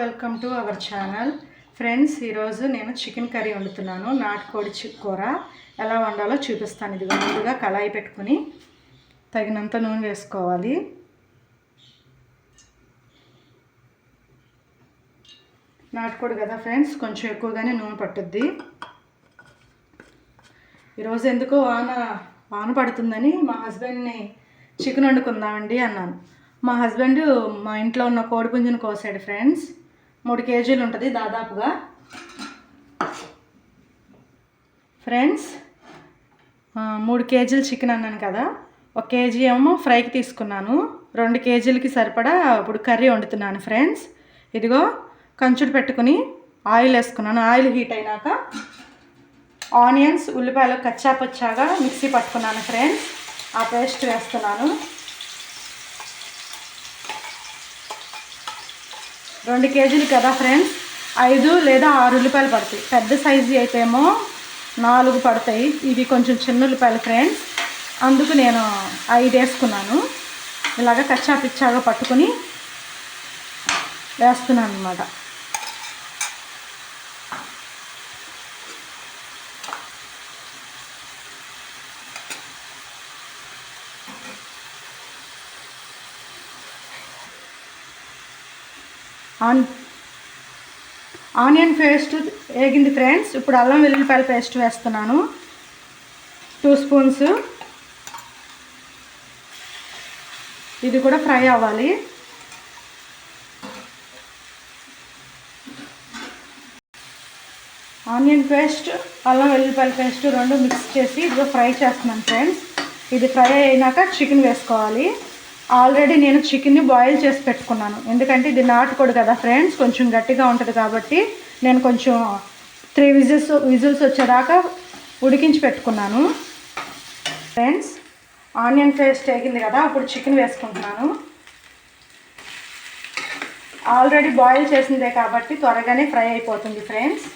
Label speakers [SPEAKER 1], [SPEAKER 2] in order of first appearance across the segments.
[SPEAKER 1] Welcome to our channel friends. ఈరోజు నేను chicken curry వండుతున్నాను. నాటుకోడి కూర ఎలా వండాలో చూపిస్తాను. ఇదిగో ముందుగా కళాయి పెట్టుకుని తగినంత నూనె వేసుకోవాలి. నాటుకోడి కదా ఫ్రెండ్స్, కొంచెం ఎక్కువగానే నూనె పట్టుద్ది. ఈరోజు ఎందుకో వాన పడుతుందని మా హస్బెండ్ని చికెన్ వండుకుందామండి అన్నాను. మా హస్బెండ్ మా ఇంట్లో ఉన్న కోడిపుంజుని కోసాడు ఫ్రెండ్స్. 3 కేజీలు ఉంటుంది దాదాపుగా. ఫ్రెండ్స్ 3 కేజీలు చికెన్ అన్నాను కదా, 1 కేజీ ఏమో ఫ్రైకి తీసుకున్నాను. 2 కేజీలకి సరిపడా ఇప్పుడు కర్రీ వండుతున్నాను ఫ్రెండ్స్. ఇదిగో కంచుడు పెట్టుకుని ఆయిల్ వేసుకున్నాను. ఆయిల్ హీట్ అయినాక ఆనియన్స్, ఉల్లిపాయలు కచ్చా పచ్చాగా మిక్సీ పట్టుకున్నాను ఫ్రెండ్స్. ఆ పేస్ట్ వేస్తున్నాను. 2 కేజీలు కదా ఫ్రెండ్స్, 5 లేదా 6 ఉల్లిపాయలు పడతాయి. పెద్ద సైజు అయితే ఏమో 4 పడతాయి. ఇవి కొంచెం చిన్న ఉల్లిపాయలు ఫ్రెండ్స్, అందుకు నేను 5 వేసుకున్నాను. ఇలాగ కచ్చా పిచ్చాగా పట్టుకుని వేస్తున్నాను అన్నమాట. ఆనియన్ పేస్ట్ వేగింది ఫ్రెండ్స్. ఇప్పుడు అల్లం వెల్లుల్లిపాయల పేస్ట్ వేస్తున్నాను 2 స్పూన్స్. ఇది కూడా ఫ్రై అవ్వాలి. ఆనియన్ పేస్ట్, అల్లం వెల్లుల్లిపాయల పేస్ట్ 2 మిక్స్ చేసి ఇదిగో ఫ్రై చేస్తున్నాను ఫ్రెండ్స్. ఇది ఫ్రై అయినాక చికెన్ వేసుకోవాలి. ఆల్రెడీ నేను చికెన్ని బాయిల్ చేసి పెట్టుకున్నాను, ఎందుకంటే ఇది నాటుకోడి కదా ఫ్రెండ్స్, కొంచెం గట్టిగా ఉంటుంది కాబట్టి నేను కొంచెం 3 విజిల్స్ వచ్చేదాకా ఉడికించి పెట్టుకున్నాను ఫ్రెండ్స్. ఆనియన్ పేస్ట్ వేగింది కదా, అప్పుడు చికెన్ వేసుకుంటున్నాను. ఆల్రెడీ బాయిల్ చేసిందే కాబట్టి త్వరగానే ఫ్రై అయిపోతుంది ఫ్రెండ్స్.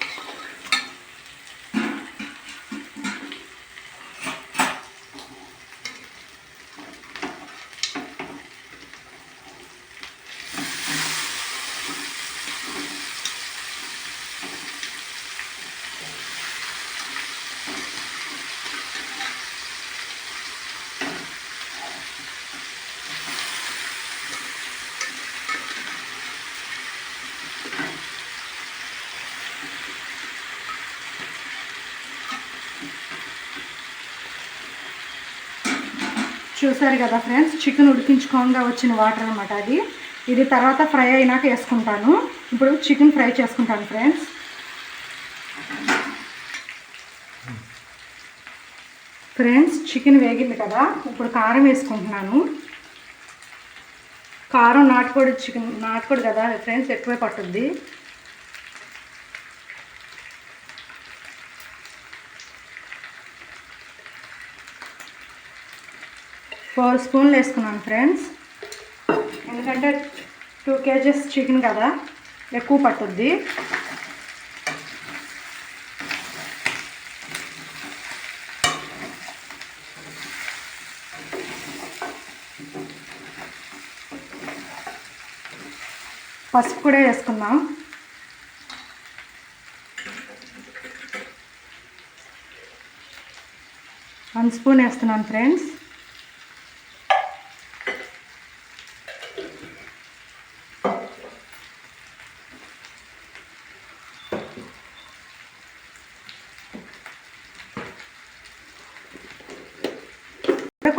[SPEAKER 1] చూసారు కదా ఫ్రెండ్స్, చికెన్ ఉడికించుకోగా వచ్చిన వాటర్ అన్నమాట అది. ఇది తర్వాత ఫ్రై అయినాక వేసుకుంటాను. ఇప్పుడు చికెన్ ఫ్రై చేసుకుంటాను ఫ్రెండ్స్. చికెన్ వేగింది కదా, ఇప్పుడు కారం వేసుకుంటున్నాను. కారం నాటుకోడి కదా ఫ్రెండ్స్, ఎక్కువే పట్టుద్ది. ఫోర్ స్పూన్లు వేసుకున్నాను ఫ్రెండ్స్, ఎందుకంటే 2 కేజెస్ చికెన్ కదా, ఎక్కువ పట్టుద్ది. పసుపు కూడా వేసుకున్నాం. వన్ స్పూన్ వేస్తున్నాను ఫ్రెండ్స్.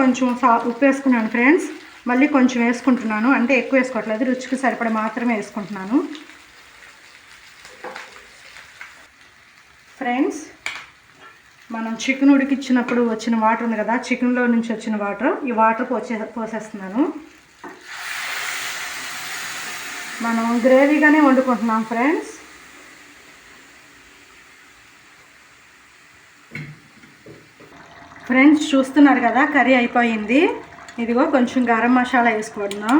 [SPEAKER 1] కొంచెం ఉప్పు వేసుకున్నాను ఫ్రెండ్స్. మళ్ళీ కొంచెం వేసుకుంటున్నాను, అంటే ఎక్కువ వేసుకోవట్లేదు, రుచికి సరిపడా మాత్రమే వేసుకుంటున్నాను ఫ్రెండ్స్. మనం చికెన్ ఉడికిచ్చినప్పుడు వచ్చిన వాటర్ ఉంది కదా, చికెన్లో నుంచి వచ్చిన వాటర్, ఈ వాటర్ పోసేస్తున్నాను. మనం గ్రేవీగానే వండుకుంటున్నాం ఫ్రెండ్స్. చూస్తున్నారు కదా, కర్రీ అయిపోయింది. ఇదిగో కొంచెం గరం మసాలా వేసుకుంటున్నాం.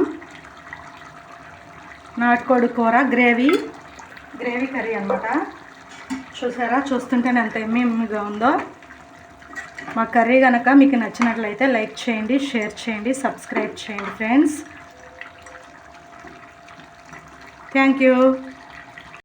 [SPEAKER 1] నాటుకోడి కూర గ్రేవీ కర్రీ అన్నమాట. చూసారా, చూస్తుంటేనే ఎంత ఎమ్మీగా ఉందో. మా కర్రీ కనుక మీకు నచ్చినట్లయితే లైక్ చేయండి, షేర్ చేయండి, సబ్స్క్రైబ్ చేయండి ఫ్రెండ్స్. Thank you.